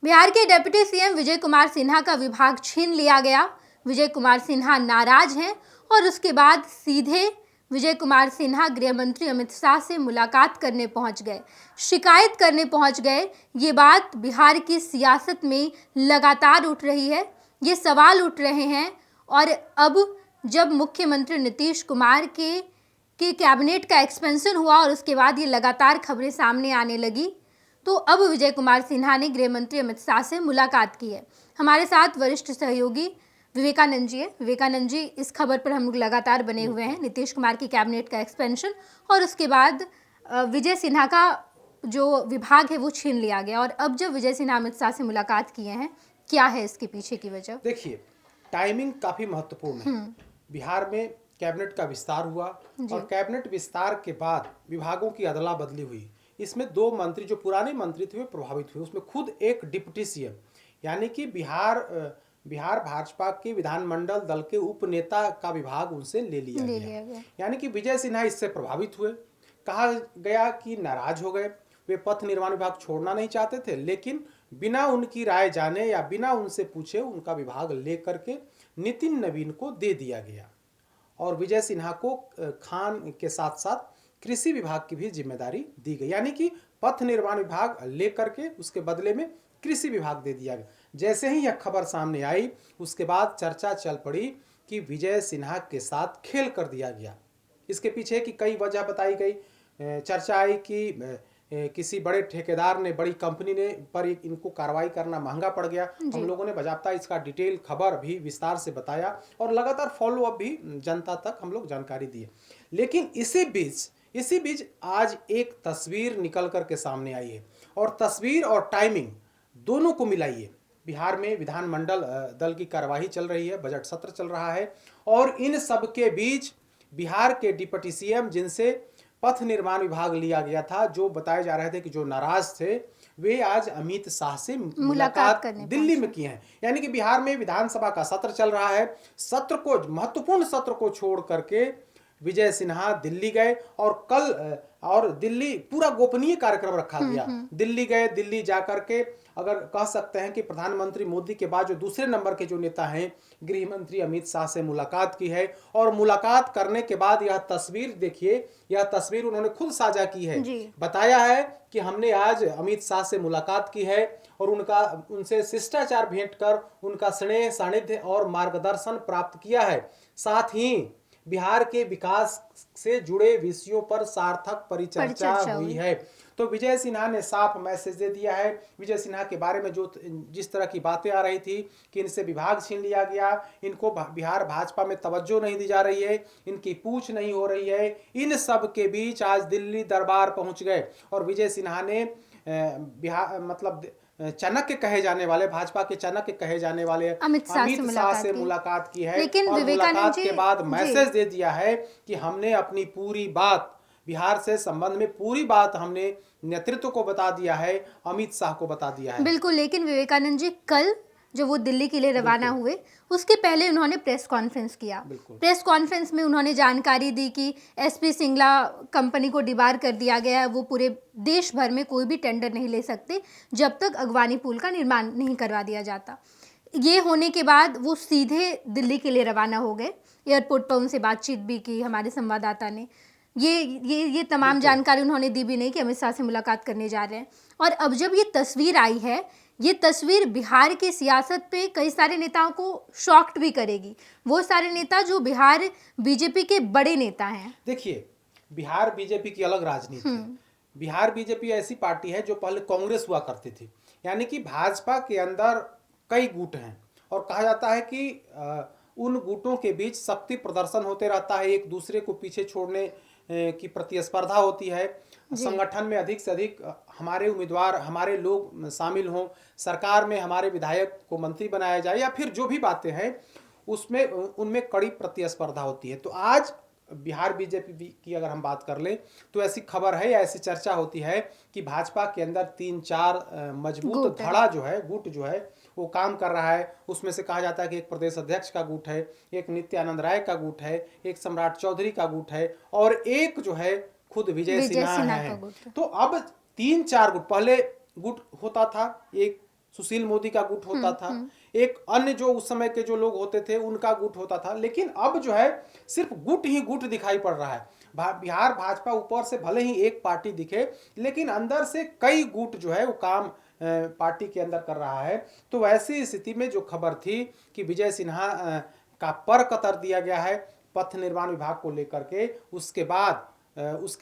बिहार के deputy CM Vijay Kumar Sinha का विभाग छीन लिया गया। विजय कुमार सिन्हा नाराज हैं और उसके बाद सीधे विजय कुमार सिन्हा गृह मंत्री अमित शाह से मुलाकात करने पहुंच गए, शिकायत करने पहुंच गए। ये बात बिहार की सियासत में लगातार उठ रही है, ये सवाल उठ रहे हैं। और अब जब मुख्यमंत्री नीतीश कुमार के कैबिनेट का एक्सपेंशन हुआ और उसके बाद ये लगातार खबरें सामने आने लगी, तो अब विजय कुमार सिन्हा ने गृह मंत्री अमित शाह से मुलाकात की है। हमारे साथ वरिष्ठ सहयोगी विवेकानंद जी है। विवेकानंद जी, इस खबर पर हम लोग लगातार बने हुए हैं, नीतीश कुमार की कैबिनेट का एक्सपेंशन और उसके बाद विजय सिन्हा का जो विभाग है वो छीन लिया गया। और अब जब विजय सिन्हा अमित शाह से मुलाकात किए हैं, क्या है इसके पीछे की वजह? देखिए, टाइमिंग काफी महत्वपूर्ण है। बिहार में कैबिनेट का विस्तार हुआ और कैबिनेट विस्तार के बाद विभागों की अदला बदली हुई। इसमें दो मंत्री जो पुराने मंत्री थे वे प्रभावित हुए। उसमें खुद एक डिप्टी सीएम यानी कि बिहार भाजपा के विधानमंडल दल के उपनेता का विभाग उनसे ले लिया गया। यानी कि विजय सिन्हा इससे प्रभावित हुए। कहा गया कि नाराज हो गए। वे पथ निर्माण विभाग छोड़ना नहीं चाहते थे, लेकिन बिना उनकी राय जाने या बिना उनसे पूछे उनका विभाग लेकर के नितिन नवीन को दे दिया गया और विजय सिन्हा को खान के साथ साथ कृषि विभाग की भी जिम्मेदारी दी गई। यानी कि पथ निर्माण विभाग लेकर के उसके बदले में कृषि विभाग दे दिया गया। जैसे ही यह खबर सामने आई, उसके बाद चर्चा चल पड़ी कि विजय सिन्हा के साथ खेल कर दिया गया। इसके पीछे की कई वजह बताई गई। चर्चा आई कि किसी बड़े ठेकेदार ने, बड़ी कंपनी ने पर इनको कार्रवाई करना महंगा पड़ गया। हम लोगों ने बाकायदा इसका डिटेल खबर भी विस्तार से बताया और लगातार फॉलो अप भी जनता तक हम लोग जानकारी दिए। लेकिन इसी बीच आज एक तस्वीर निकल कर के सामने आई है और तस्वीर और टाइमिंग दोनों को मिलाइए। बिहार में विधानमंडल दल की कार्यवाही चल रही है, बजट सत्र चल रहा है और इन सब के बीच बिहार के डिप्टी सीएम जिनसे पथ निर्माण विभाग लिया गया था, जो बताए जा रहे थे कि जो नाराज थे, वे आज अमित शाह से मुलाकात दिल्ली में की है। यानी कि बिहार में विधानसभा का सत्र चल रहा है। महत्वपूर्ण सत्र को छोड़ करके विजय सिन्हा दिल्ली गए और दिल्ली पूरा गोपनीय कार्यक्रम रखा गया। दिल्ली गए, दिल्ली जाकर के अगर कह सकते हैं कि प्रधानमंत्री मोदी के बाद जो दूसरे नंबर के जो नेता हैं, गृह मंत्री अमित शाह से मुलाकात की है। और मुलाकात करने के बाद यह तस्वीर देखिए, यह तस्वीर उन्होंने खुद साझा की है। बताया है कि हमने आज अमित शाह से मुलाकात की है और उनसे शिष्टाचार भेंट कर उनका स्नेह, सानिध्य और मार्गदर्शन प्राप्त किया है। साथ ही बिहार के विकास से जुड़े विषयों पर सार्थक परिचर्चा हुई है। तो विजय सिन्हा ने साफ मैसेज दे दिया है। विजय सिन्हा के बारे में जिस तरह की बातें आ रही थी कि इनसे विभाग छीन लिया गया, इनको बिहार भाजपा में तवज्जो नहीं दी जा रही है, इनकी पूछ नहीं हो रही है, इन सब के बीच आज दिल्ली दरबार पहुंच गए और विजय सिन्हा ने चाणक्य कहे जाने वाले, भाजपा के चाणक्य कहे जाने वाले अमित शाह से मुलाकात की है। लेकिन और मुलाकात के बाद मैसेज दे दिया है कि हमने अपनी पूरी बात, बिहार से संबंध में पूरी बात हमने नेतृत्व को बता दिया है, अमित शाह को बता दिया है। बिल्कुल। लेकिन विवेकानंद जी, कल जो वो दिल्ली के लिए रवाना हुए, उसके पहले उन्होंने प्रेस कॉन्फ्रेंस किया। प्रेस कॉन्फ्रेंस में उन्होंने जानकारी दी कि एसपी सिंगला कंपनी को डिबार कर दिया गया है। वो पूरे देश भर में कोई भी टेंडर नहीं ले सकते जब तक अगवानी पुल का निर्माण नहीं करवा दिया जाता। ये होने के बाद वो सीधे दिल्ली के लिए रवाना हो गए। एयरपोर्ट पर उनसे बातचीत भी की हमारे संवाददाता ने। ये तमाम जानकारी उन्होंने दी भी नहीं कि अमित शाह से मुलाकात करने जा रहे हैं। और अब जब ये तस्वीर आई है, ये तस्वीर बिहार की सियासत पे कई सारे नेताओं को शॉक्ड भी करेगी। वो सारे नेता जो बिहार बीजेपी के बड़े नेता हैं। देखिए, बिहार बीजेपी की अलग राजनीति है। बिहार बीजेपी ऐसी पार्टी है जो पहले कांग्रेस हुआ करती थी। यानी कि भाजपा के अंदर कई गुट हैं और कहा जाता है कि उन गुटों के बीच शक्ति प्रदर्शन होते रहता है, एक दूसरे को पीछे छोड़ने की प्रतिस्पर्धा होती है। संगठन में अधिक से अधिक हमारे उम्मीदवार, हमारे लोग शामिल हों, सरकार में हमारे विधायक को मंत्री बनाया जाए या फिर जो भी बातें हैं उसमें उनमें कड़ी प्रतिस्पर्धा होती है। तो आज बिहार बीजेपी की अगर हम बात कर लें तो ऐसी खबर है या ऐसी चर्चा होती है कि भाजपा के अंदर 3-4 मजबूत धड़ा जो है, गुट जो है वो काम कर रहा है। उसमें से कहा जाता है कि एक प्रदेश अध्यक्ष का गुट है, एक नित्यानंद राय का गुट है, एक सम्राट चौधरी का गुट है और एक जो है खुद विजय सिन्हा है। तो अब 3-4 गुट, पहले गुट होता था, एक सुशील मोदी का गुट होता था, एक अन्य जो उस समय के जो लोग होते थे उनका गुट होता था। लेकिन अब जो है सिर्फ गुट ही गुट दिखाई पड़ रहा है। बिहार भाजपा ऊपर से भले ही एक पार्टी दिखे, लेकिन अंदर से कई गुट जो है वो काम पार्टी के अंदर कर रहा है। तो वैसी स्थिति में जो खबर थी कि विजय सिन्हा का पर कतर दिया गया है पथ निर्माण विभाग को लेकर के, उसके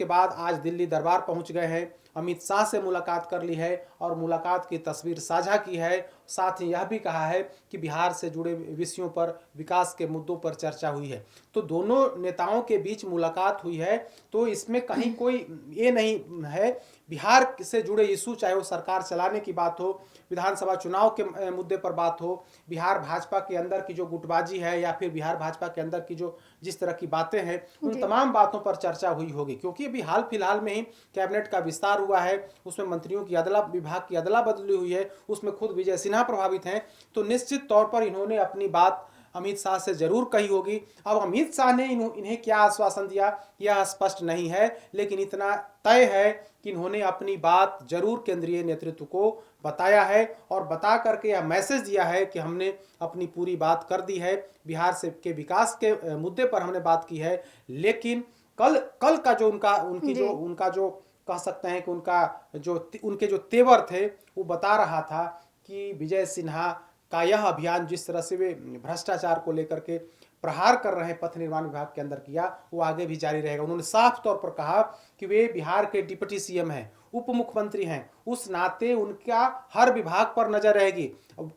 बाद आज दिल्ली दरबार पहुंच गए हैं, अमित शाह से मुलाकात कर ली है और मुलाकात की तस्वीर साझा की है। साथ ही यह भी कहा है कि बिहार से जुड़े विषयों पर, विकास के मुद्दों पर चर्चा हुई है। तो दोनों नेताओं के बीच मुलाकात हुई है, तो इसमें कहीं कोई ये नहीं है बिहार से जुड़े इशू, चाहे वो सरकार चलाने की बात हो, विधानसभा चुनाव के मुद्दे पर बात हो, बिहार भाजपा के अंदर की जो गुटबाजी है या फिर बिहार भाजपा के अंदर की जो जिस तरह की बातें हैं, उन तमाम बातों पर चर्चा हुई होगी। क्योंकि अभी हाल फिलहाल में ही कैबिनेट का विस्तार हुआ है, उसमें मंत्रियों की विभाग की अदला बदली हुई है, उसमें खुद विजय सिन्हा प्रभावित हैं। तो निश्चित तौर पर इन्होंने अपनी बात अमित शाह से जरूर कही होगी। अब अमित शाह ने इन्हें क्या आश्वासन दिया यह स्पष्ट नहीं है, लेकिन इतना तय है कि इन्होंने अपनी बात जरूर केंद्रीय नेतृत्व को बताया है और बता करके यह मैसेज दिया है कि हमने अपनी पूरी बात कर दी है, बिहार से के विकास के मुद्दे पर हमने बात की है। लेकिन कल का जो उनका जो कह सकते हैं कि उनके जो तेवर थे वो बता रहा था कि विजय सिन्हा का यह अभियान जिस तरह से वे भ्रष्टाचार को लेकर के प्रहार कर रहे हैं पथ निर्माण विभाग के अंदर किया, वो आगे भी जारी रहेगा। उन्होंने साफ तौर पर कहा कि वे बिहार के डिप्टी सीएम हैं, उप मुख्यमंत्री हैं, उस नाते उनका हर विभाग पर नजर रहेगी।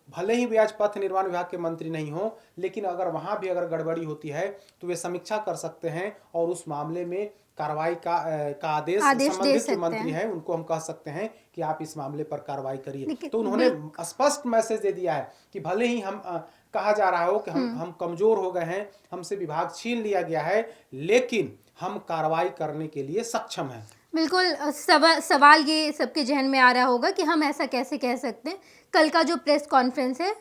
भले ही वे आज पथ निर्माण विभाग के मंत्री नहीं हो, लेकिन वहां भी अगर गड़बड़ी होती है तो वे समीक्षा कर सकते हैं और उस मामले में कार्रवाई का आदेश संबंधित जो मंत्री हैं उनको हम कह सकते हैं कि आप इस मामले पर कार्रवाई करिए। तो उन्होंने स्पष्ट मैसेज दे दिया है कि भले ही हम कहा जा रहा हो कि हम कमजोर हो गए हैं, हमसे विभाग छीन लिया गया है, लेकिन हम कार्रवाई करने के लिए सक्षम हैं। बिल्कुल। सवाल ये सबके जहन में आ रहा होगा कि हम ऐसा कैसे कह सकते हैं। कल का जो प्रेस कॉन्फ्रेंस है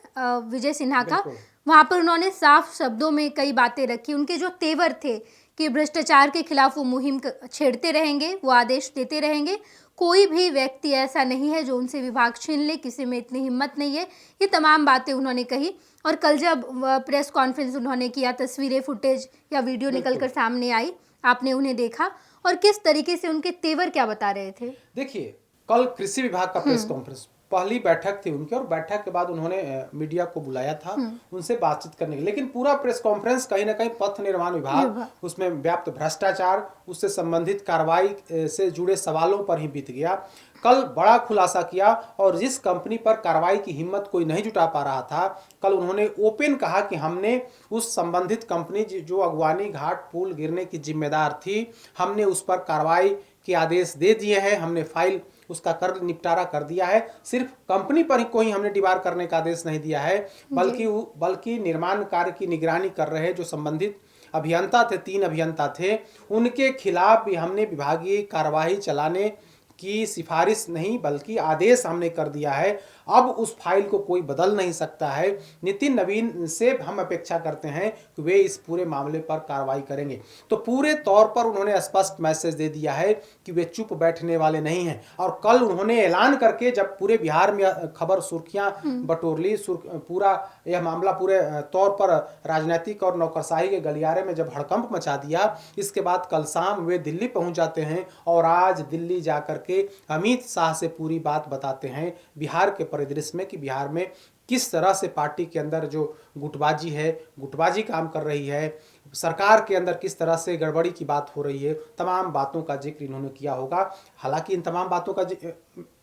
विजय सिन्हा का, वहाँ पर उन्होंने साफ शब्दों में कई बातें रखी। उनके जो तेवर थे कि भ्रष्टाचार के खिलाफ वो मुहिम छेड़ते रहेंगे, वो आदेश देते रहेंगे, कोई भी व्यक्ति ऐसा नहीं है जो उनसे विभाग छीन ले, किसी में इतनी हिम्मत नहीं है। ये तमाम बातें उन्होंने कही। और कल जब प्रेस कॉन्फ्रेंस उन्होंने किया, तस्वीरें, फुटेज या वीडियो निकलकर सामने आई, आपने उन्हें देखा और किस तरीके से उनके तेवर क्या बता रहे थे? देखिए, कल कृषि विभाग का प्रेस कॉन्फ्रेंस, पहली बैठक थी उनकी और बैठक के बाद उन्होंने मीडिया को बुलाया था उनसे बातचीत करने के लिए। लेकिन पूरा प्रेस कॉन्फ्रेंस कहीं ना कहीं पथ निर्माण विभाग, उसमें व्याप्त भ्रष्टाचार, उससे संबंधित कार्रवाई से जुड़े सवालों पर ही बीत गया। कल बड़ा खुलासा किया और जिस कंपनी पर कार्रवाई की हिम्मत कोई नहीं जुटा पा रहा था, कल उन्होंने ओपन कहा कि हमने उस संबंधित कंपनी जो अगवानी घाट पुल गिरने की जिम्मेदार थी, हमने उस पर कार्रवाई के आदेश दे दिए हैं, हमने फाइल उसका कर निपटारा कर दिया है। सिर्फ कंपनी पर ही कोई हमने डिबार करने का आदेश नहीं दिया है, बल्कि निर्माण कार्य की निगरानी कर रहे जो संबंधित अभियंता थे, 3 अभियंता थे, उनके खिलाफ भी हमने विभागीय कार्यवाही चलाने की सिफारिश नहीं बल्कि आदेश हमने कर दिया है। अब उस फाइल को कोई बदल नहीं सकता है। नितिन नवीन से हम अपेक्षा करते हैं कि वे इस पूरे मामले पर कार्रवाई करेंगे। तो पूरे तौर पर उन्होंने स्पष्ट मैसेज दे दिया है कि वे चुप बैठने वाले नहीं हैं। और कल उन्होंने ऐलान करके जब पूरे बिहार में खबर सुर्खियां बटोर ली, पूरा यह मामला पूरे तौर पर राजनीतिक और नौकरशाही के गलियारे में जब हड़कंप मचा दिया, इसके बाद कल शाम वे दिल्ली पहुंच जाते हैं और आज दिल्ली जाकर के अमित शाह से पूरी बात बताते हैं बिहार के परिदृश्य में कि बिहार में किस तरह से पार्टी के अंदर जो गुटबाजी है, गुटबाजी काम कर रही है, सरकार के अंदर किस तरह से गड़बड़ी की बात हो रही है, तमाम बातों का जिक्र इन्होंने किया होगा। हालांकि इन तमाम बातों का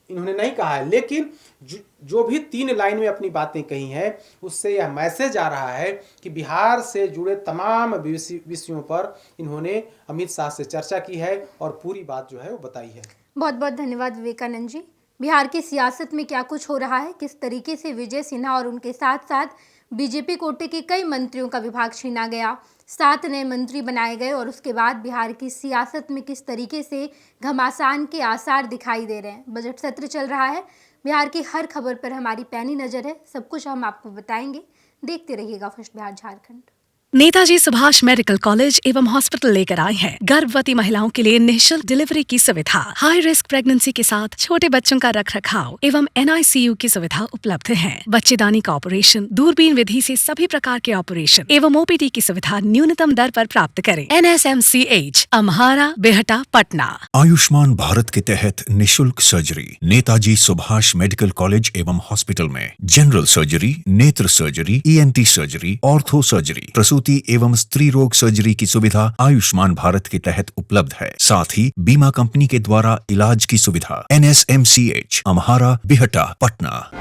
इन्होंने नहीं कहा है, लेकिन जो भी 3 लाइन में अपनी बातें कही हैं, उससे यह मैसेज आ रहा है कि बिहार से जुड़े तमाम विषयों पर इन्होंने अमित शाह से चर्चा की है और पूरी बात जो है वो बताई है। बहुत बहुत धन्यवाद विवेकानंद जी। बिहार की सियासत में क्या कुछ हो रहा है, किस तरीके से विजय सिन्हा और उनके साथ साथ बीजेपी कोटे के कई मंत्रियों का विभाग छीना गया, 7 नए मंत्री बनाए गए और उसके बाद बिहार की सियासत में किस तरीके से घमासान के आसार दिखाई दे रहे हैं। बजट सत्र चल रहा है, बिहार की हर खबर पर हमारी पैनी नज़र है, सब कुछ हम आपको बताएंगे। देखते रहिएगा first Bihar Jharkhand. Netaji Subhash medical college एवं हॉस्पिटल लेकर आए हैं गर्भवती महिलाओं के लिए निःशुल्क डिलीवरी की सुविधा। हाई रिस्क प्रेगनेंसी के साथ छोटे बच्चों का रखरखाव एवं NICU की सुविधा उपलब्ध है। बच्चेदानी का ऑपरेशन, दूरबीन विधि से सभी प्रकार के ऑपरेशन एवं OPD की सुविधा न्यूनतम दर पर प्राप्त करें। NSMCH, अम्हारा, बेहटा, पटना। आयुष्मान भारत के तहत निशुल्क surgery Netaji Subhash medical college एवं हॉस्पिटल में जनरल सर्जरी, नेत्र surgery, ENT surgery, ortho surgery, प्रसूति एवं स्त्री रोग सर्जरी की सुविधा आयुष्मान भारत के तहत उपलब्ध है। साथ ही बीमा कंपनी के द्वारा इलाज की सुविधा। NSMCH, अम्हारा, बेहटा, पटना।